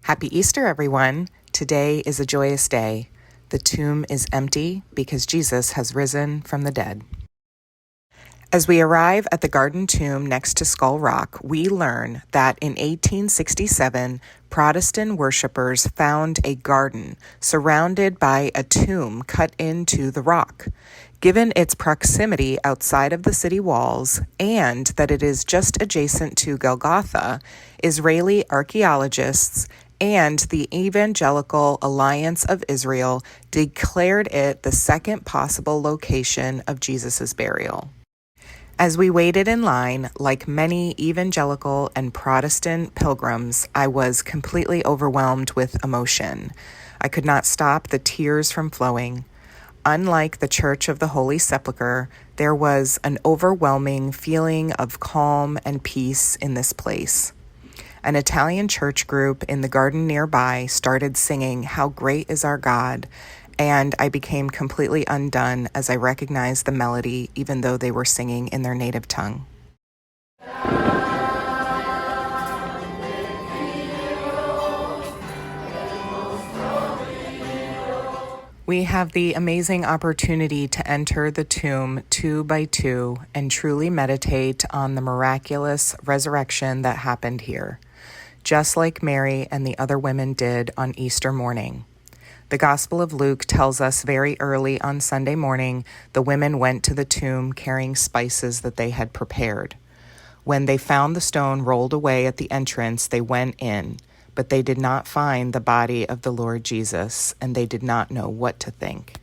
Happy Easter, everyone. Today is a joyous day. The tomb is empty because Jesus has risen from the dead. As we arrive at the garden tomb next to Skull Rock, we learn that in 1867, Protestant worshippers found a garden surrounded by a tomb cut into the rock. Given its proximity outside of the city walls and that it is just adjacent to Golgotha, Israeli archaeologists and the Evangelical Alliance of Israel declared it the second possible location of Jesus' burial. As we waited in line, like many evangelical and Protestant pilgrims, I was completely overwhelmed with emotion. I could not stop the tears from flowing. Unlike the Church of the Holy Sepulchre, there was an overwhelming feeling of calm and peace in this place. An Italian church group in the garden nearby started singing "How Great Is Our God," and I became completely undone as I recognized the melody, even though they were singing in their native tongue. We have the amazing opportunity to enter the tomb 2 by 2 and truly meditate on the miraculous resurrection that happened here, just like Mary and the other women did on Easter morning. The Gospel of Luke tells us very early on Sunday morning, the women went to the tomb carrying spices that they had prepared. When they found the stone rolled away at the entrance, they went in, but they did not find the body of the Lord Jesus, and they did not know what to think.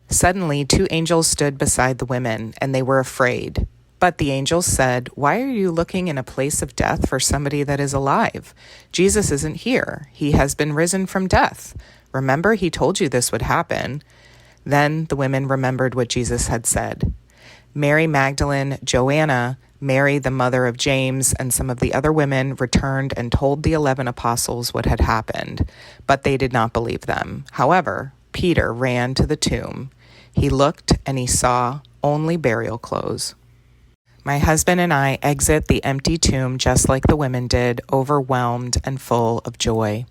Suddenly, 2 angels stood beside the women, and they were afraid. But the angels said, "Why are you looking in a place of death for somebody that is alive? Jesus isn't here. He has been risen from death. Remember, he told you this would happen." Then the women remembered what Jesus had said. Mary Magdalene, Joanna, Mary, the mother of James, and some of the other women returned and told the 11 apostles what had happened, but they did not believe them. However, Peter ran to the tomb. He looked and he saw only burial clothes. My husband and I exit the empty tomb just like the women did, overwhelmed and full of joy.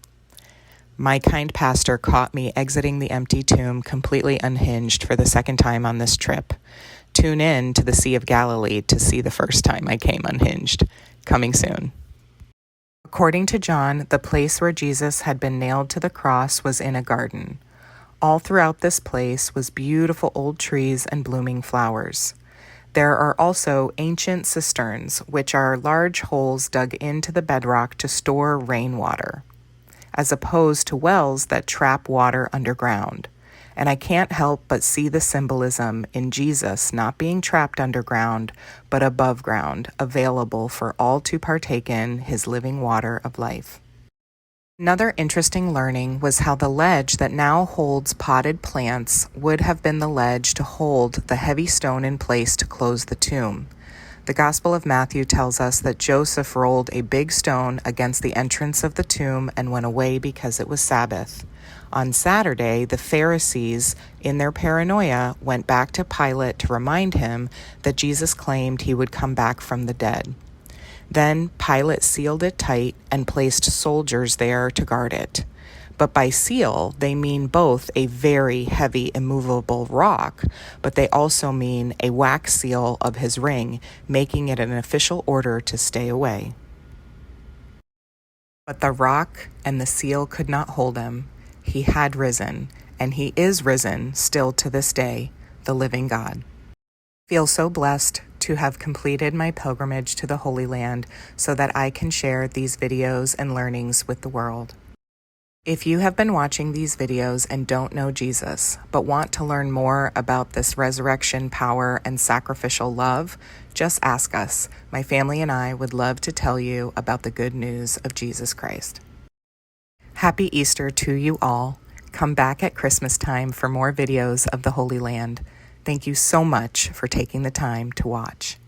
My kind pastor caught me exiting the empty tomb completely unhinged for the second time on this trip. Tune in to the Sea of Galilee to see the first time I came unhinged. Coming soon. According to John, the place where Jesus had been nailed to the cross was in a garden. All throughout this place was beautiful old trees and blooming flowers. There are also ancient cisterns, which are large holes dug into the bedrock to store rainwater, as opposed to wells that trap water underground. And I can't help but see the symbolism in Jesus not being trapped underground, but above ground, available for all to partake in his living water of life. Another interesting learning was how the ledge that now holds potted plants would have been the ledge to hold the heavy stone in place to close the tomb. The Gospel of Matthew tells us that Joseph rolled a big stone against the entrance of the tomb and went away because it was Sabbath. On Saturday, the Pharisees, in their paranoia, went back to Pilate to remind him that Jesus claimed he would come back from the dead. Then Pilate sealed it tight and placed soldiers there to guard it. But by seal, they mean both a very heavy, immovable rock, but they also mean a wax seal of his ring, making it an official order to stay away. But the rock and the seal could not hold him. He had risen, and he is risen still to this day, the living God. I feel so blessed to have completed my pilgrimage to the Holy Land so that I can share these videos and learnings with the world. If you have been watching these videos and don't know Jesus, but want to learn more about this resurrection power and sacrificial love, just ask us. My family and I would love to tell you about the good news of Jesus Christ. Happy Easter to you all. Come back at Christmas time for more videos of the Holy Land. Thank you so much for taking the time to watch.